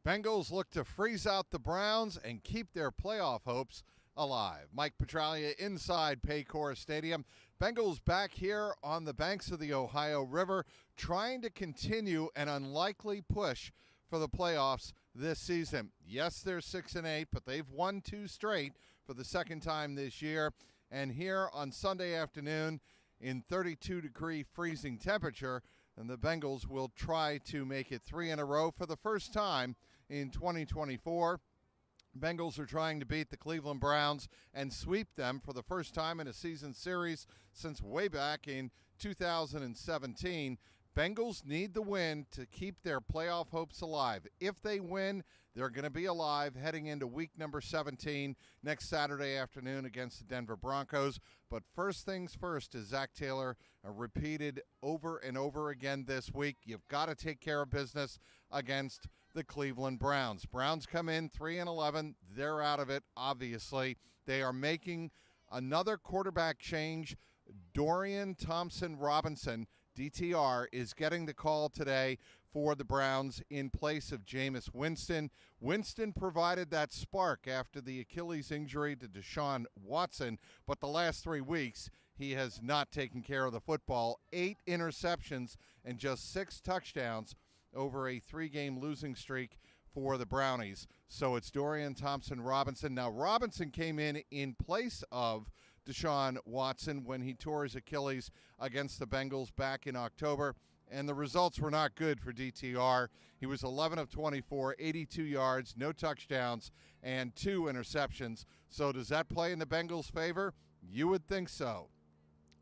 Bengals look to freeze out the Browns and keep their playoff hopes alive. Mike Petraglia inside Paycor Stadium. Bengals back here on the banks of the Ohio River, trying to continue an unlikely push for the playoffs this season. Yes, they're 6-8, but they've won 2 straight for the second time this year. And here on Sunday afternoon, in 32-degree freezing temperature, and the Bengals will try to make it 3 in a row for the first time in 2024. Bengals are trying to beat the Cleveland Browns and sweep them for the first time in a season series since way back in 2017. Bengals need the win to keep their playoff hopes alive. If they win, they're going to be alive heading into week number 17 next Saturday afternoon against the Denver Broncos. But first things first, as Zach Taylor repeated over and over again this week, you've got to take care of business against the Cleveland Browns. Browns come in 3-11. They're out of it, obviously. They are making another quarterback change. Dorian Thompson-Robinson, DTR, is getting the call today for the Browns in place of Jameis Winston. Winston provided that spark after the Achilles injury to Deshaun Watson, but the last 3 weeks he has not taken care of the football. 8 interceptions and just 6 touchdowns over a 3-game losing streak for the Brownies. So it's Dorian Thompson-Robinson. Now, Robinson came in place of Deshaun Watson when he tore his Achilles against the Bengals back in October, and the results were not good for DTR. He was 11 of 24, 82 yards, no touchdowns, and 2 interceptions. So does that play in the Bengals' favor? You would think so.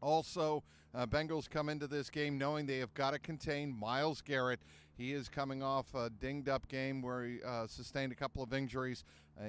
Also, Bengals come into this game knowing they have got to contain Myles Garrett. He is coming off a dinged-up game where he sustained a couple of injuries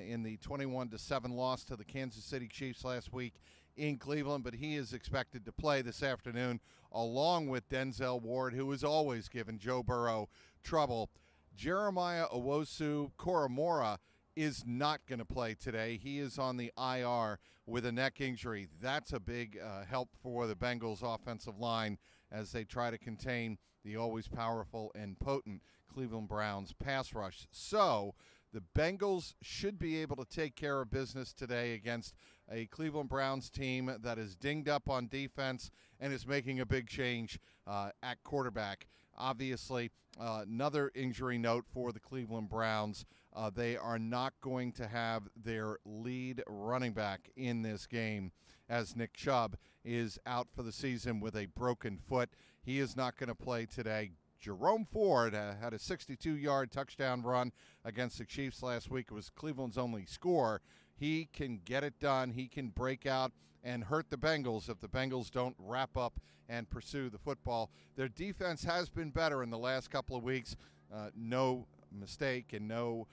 in the 21-7 loss to the Kansas City Chiefs last week in Cleveland, but he is expected to play this afternoon along with Denzel Ward, who has always given Joe Burrow trouble. Jeremiah Owusu-Koramoah is not going to play today. He is on the IR with a neck injury. That's a big help for the Bengals offensive line as they try to contain the always powerful and potent Cleveland Browns pass rush. So the Bengals should be able to take care of business today against a Cleveland Browns team that is dinged up on defense and is making a big change at quarterback. Obviously, another injury note for the Cleveland Browns. They are not going to have their lead running back in this game, as Nick Chubb is out for the season with a broken foot. He is not going to play today. Jerome Ford had a 62-yard touchdown run against the Chiefs last week. It was Cleveland's only score. He can get it done. He can break out and hurt the Bengals if the Bengals don't wrap up and pursue the football. Their defense has been better in the last couple of weeks. No mistake and no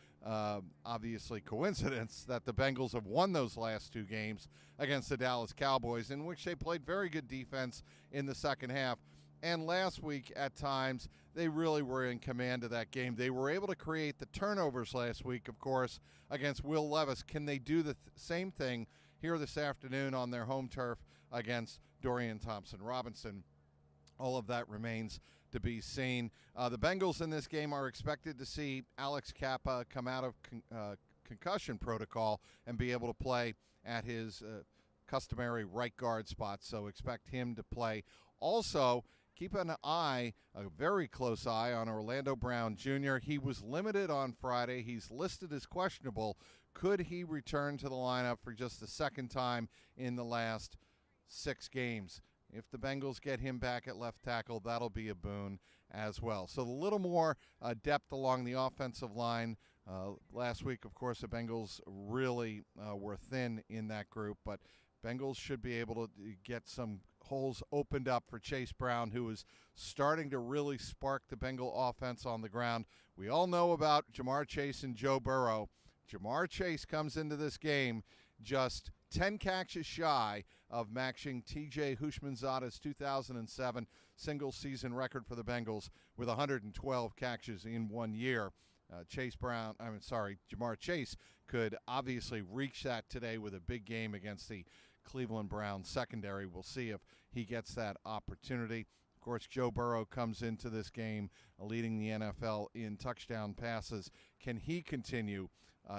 obviously coincidence that the Bengals have won those last 2 games against the Dallas Cowboys, in which they played very good defense in the second half. And last week, at times, they really were in command of that game. They were able to create the turnovers last week, of course, against Will Levis. Can they do the same thing here this afternoon on their home turf against Dorian Thompson-Robinson? All of that remains to be seen. The Bengals in this game are expected to see Alex Kappa come out of concussion protocol and be able to play at his customary right guard spot, so expect him to play. Also, keep an eye, a very close eye, on Orlando Brown Jr. He was limited on Friday. He's listed as questionable. Could he return to the lineup for just the second time in the last 6 games? If the Bengals get him back at left tackle, that'll be a boon as well. So a little more depth along the offensive line. Last week, of course, the Bengals really were thin in that group, but Bengals should be able to get some holes opened up for Chase Brown, who is starting to really spark the Bengal offense on the ground. We all know about Jamar Chase and Joe Burrow. Jamar Chase comes into this game just 10 catches shy of matching T.J. Houshmandzadeh's 2007 single-season record for the Bengals with 112 catches in 1 year. Jamar Chase could obviously reach that today with a big game against the Cleveland Browns secondary. We'll see if he gets that opportunity. Of course, Joe Burrow comes into this game leading the NFL in touchdown passes. Can he continue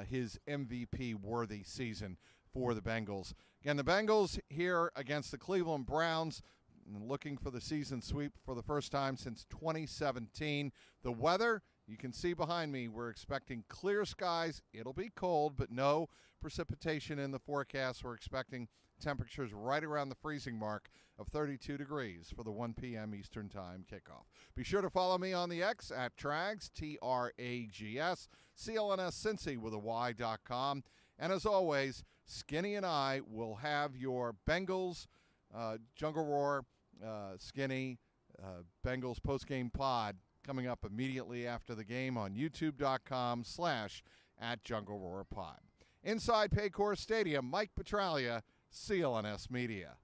his MVP-worthy season for the Bengals? Again, the Bengals here against the Cleveland Browns, looking for the season sweep for the first time since 2017. The weather, you can see behind me, we're expecting clear skies. It'll be cold, but no precipitation in the forecast. We're expecting temperatures right around the freezing mark of 32 degrees for the 1 p.m. Eastern Time kickoff. Be sure to follow me on the X at Trags, Trags, CLNS Cincy with a Y.com. And as always, Skinny and I will have your Bengals, Jungle Roar, Skinny, Bengals postgame pod coming up immediately after the game on youtube.com/@Jungle Roar Pod. Inside Paycor Stadium, Mike Petraglia, CLNS Media.